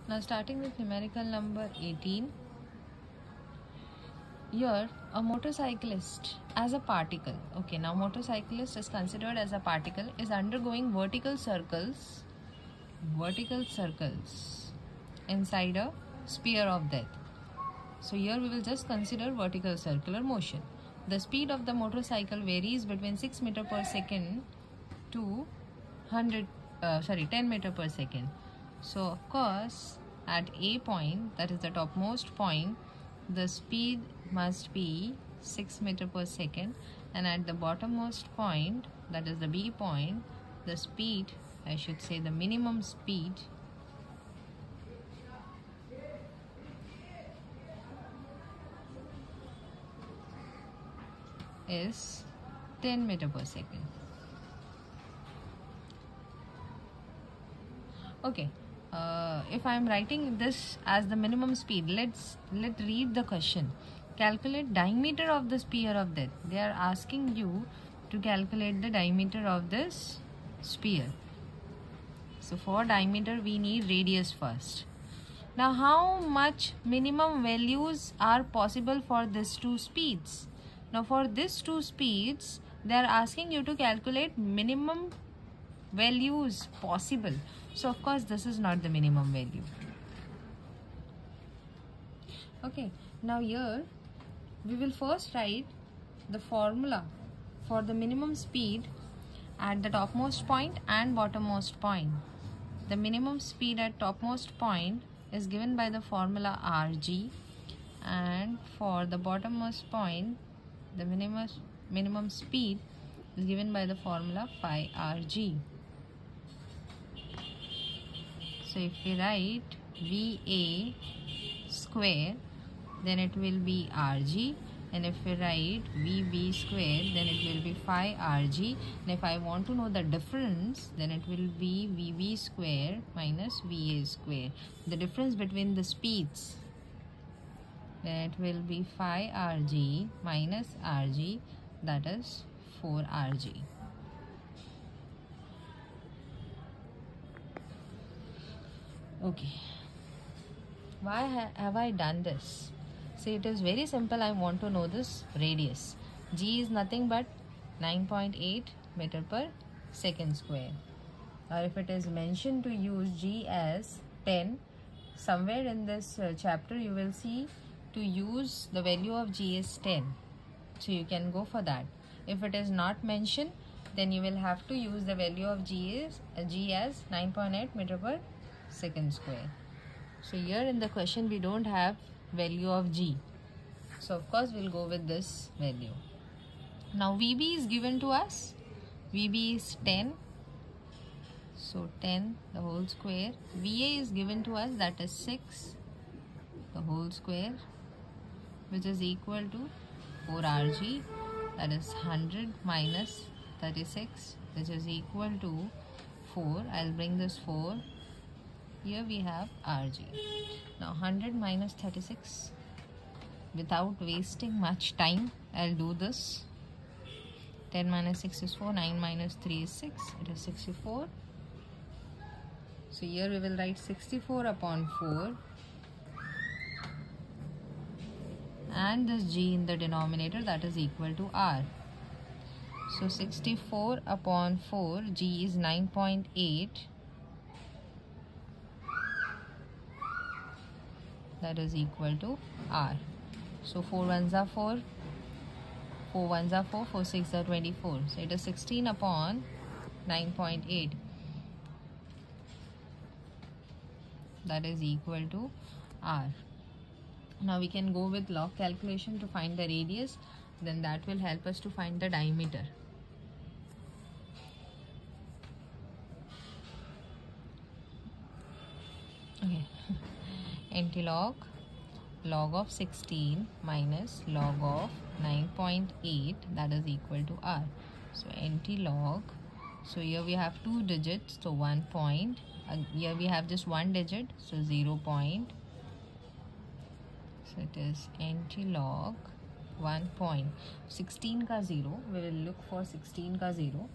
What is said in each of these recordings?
Now starting with numerical number 18. Here a motorcyclist as a particle. Okay, now motorcyclist is considered as a particle, is undergoing vertical circles inside a sphere of death. So here we will just consider vertical circular motion. The speed of the motorcycle varies between 6 meter per second to 10 meter per second. So of course at A point, that is the topmost point, the speed must be 6 meter per second, and at the bottommost point, that is the B point, the speed, I should say the minimum speed, is 10 meter per second. Okay, if I am writing this as the minimum speed, let's read the question. Calculate diameter of the sphere of death. They are asking you to calculate the diameter of this sphere. So for diameter we need radius first. Now how much minimum values are possible for these two speeds? Now for these two speeds they are asking you to calculate minimum values possible. So of course this is not the minimum value. Okay, now here we will first write the formula for the minimum speed at the topmost point and bottommost point. The minimum speed at topmost point is given by the formula Rg, and for the bottommost point the minimum speed is given by the formula phi Rg. So if we write VA square, then it will be Rg, and if we write VB square, then it will be phi Rg, and if I want to know the difference, then it will be VB square minus VA square, the difference between the speeds, then it will be phi Rg minus Rg, that is 4Rg. Okay, why have I done this? See, it is very simple. I want to know this radius. G is nothing but 9.8 meter per second square. Or if it is mentioned to use G as 10, somewhere in this chapter you will see to use the value of G is 10. So you can go for that. If it is not mentioned, then you will have to use the value of G as 9.8 meter per second square. So here in the question we don't have value of G, so of course we'll go with this value. Now VB is given to us, VB is 10, so 10 the whole square. VA is given to us, that is 6 the whole square, which is equal to 4Rg, that is 100 minus 36, which is equal to 4. I'll bring this 4. Here we have Rg. Now 100 minus 36. Without wasting much time, I'll do this. 10 minus 6 is 4. 9 minus 3 is 6. It is 64. So here we will write 64 upon 4. And this G in the denominator, that is equal to R. So 64 upon 4, G is 9.8. That is equal to R. So 4 ones are 4, 4 ones are 4, 4 6 are 24. So it is 16 upon 9.8. That is equal to R. Now we can go with log calculation to find the radius. Then that will help us to find the diameter. Okay. Antilog log of 16 minus log of 9.8, that is equal to R. So antilog, so here we have two digits, so 1 point. Here we have just one digit, so 0 point. So it is antilog 1 point. 16 ka 0, we will look for 16 ka 0.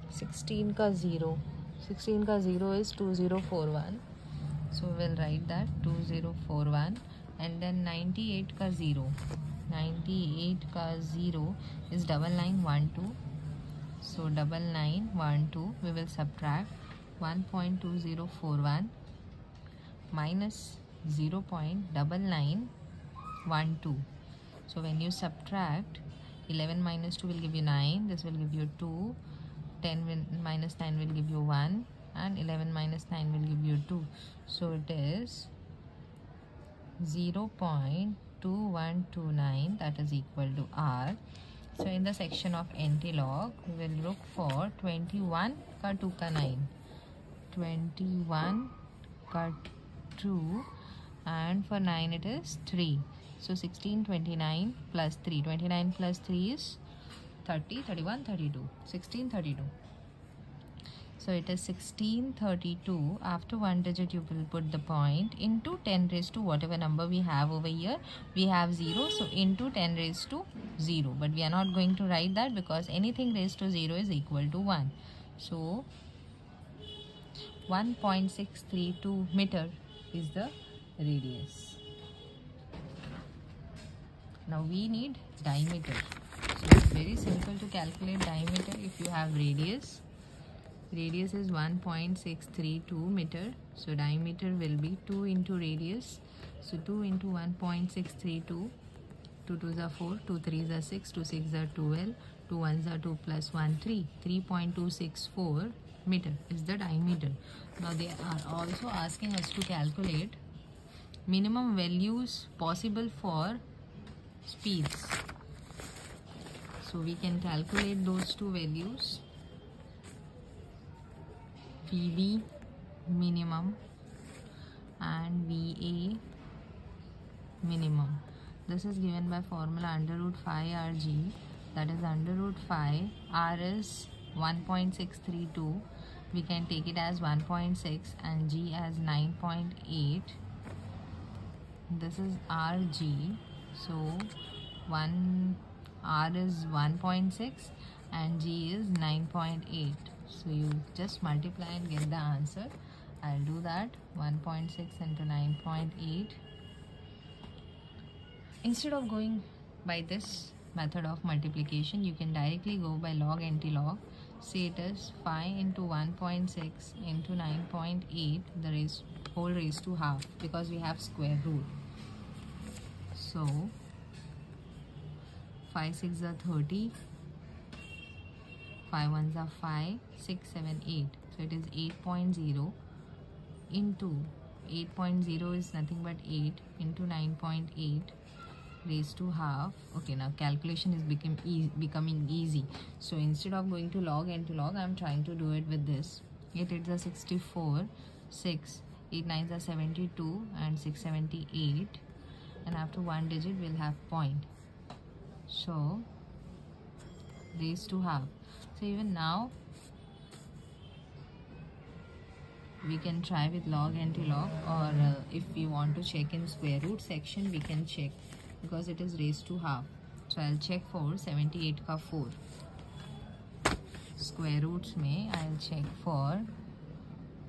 16 ka 0 is 2041. So we'll write that 2041, and then 98 ka 0. 98 ka 0 is 9912. So 9912 we will subtract 1.2041 minus 0.9912. So when you subtract, 11 minus 2 will give you 9, this will give you 2, 10 minus 9 will give you 1, and 11 minus 9 will give you 2. So it is 0.2129, that is equal to R. So in the section of anti-log, we will look for 21 ka 2 ka 9. 21 ka 2, and for 9 it is 3. So 1629 plus 3. 29 plus 3 is 30, 31, 32. 1632. So it is 1632. After one digit you will put the point into 10 raised to whatever number we have over here. We have 0, so into 10 raised to 0. But we are not going to write that because anything raised to 0 is equal to 1. So 1.632 meter is the radius. Now we need diameter. So it's very simple to calculate diameter if you have radius. Radius is 1.632 meter. So diameter will be 2 into radius. So 2 into 1.632. 2 2s are 4, 2 3s are 6, 2 6s are 12, 2 1s are 2 plus 1 3. 3.264 meter is the diameter. Now they are also asking us to calculate minimum values possible for speeds. So we can calculate those two values, VB minimum and VA minimum. This is given by formula under root phi RG, that is under root phi. R is 1.632, we can take it as 1.6 and G as 9.8. This is RG, so R is 1.6 and G is 9.8. So you just multiply and get the answer. I'll do that. 1.6 into 9.8. Instead of going by this method of multiplication, you can directly go by log anti-log. Say it is 5 into 1.6 into 9.8, the whole raised to half, because we have square root. So 5 6 are 30, 5 1s are 5, 6 7 8. So it is 8.0 into 8.0 is nothing but 8 into 9.8 raised to half. Okay, now calculation is becoming easy. So instead of going to log and to log, I am trying to do it with this. 8 8s are 64, 6, 8 9s are 72 and 6 78, and after one digit we'll have point. So raised to half. So even now we can try with log anti-log, or if we want to check in square root section, we can check because it is raised to half. So I'll check for 78 ka 4. Square roots में I'll check for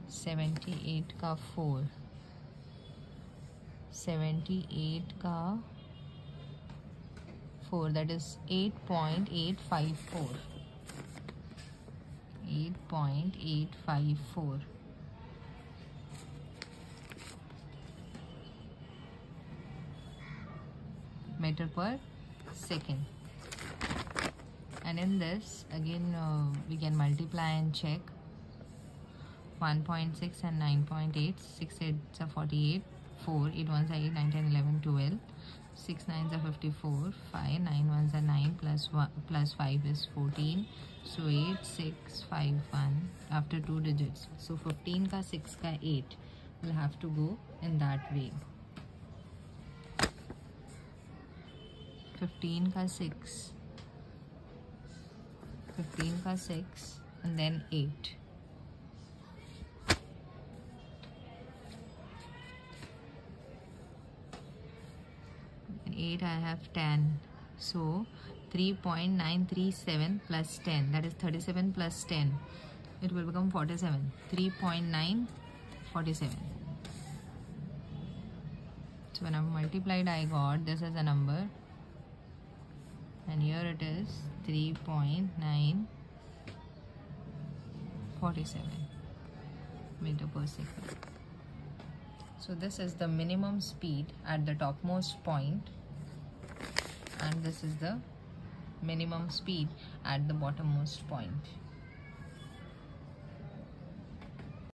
78 ka 4. 78 ka 4, that is 8.854. 8.854 meter per second. And in this again we can multiply and check. 1.6 and 9.8, 6 8s are 48, 4 8 1s are 8, 9 10 11 12, 6 9s are 54, 5 9 1s are 9, plus 1 plus 5 is 14. So 8 6 5 1 after 2 digits. So 15 ka 6 ka 8 will have to go in that way. 15 ka 6, 15 ka 6 and then 8. And 8 I have 10. So 3.937 plus 10, that is 37 plus 10. It will become 47. 3.947. So when I've multiplied, I got this as a number, and here it is 3.947 meter per second. So this is the minimum speed at the topmost point, and this is the minimum speed at the bottommost point.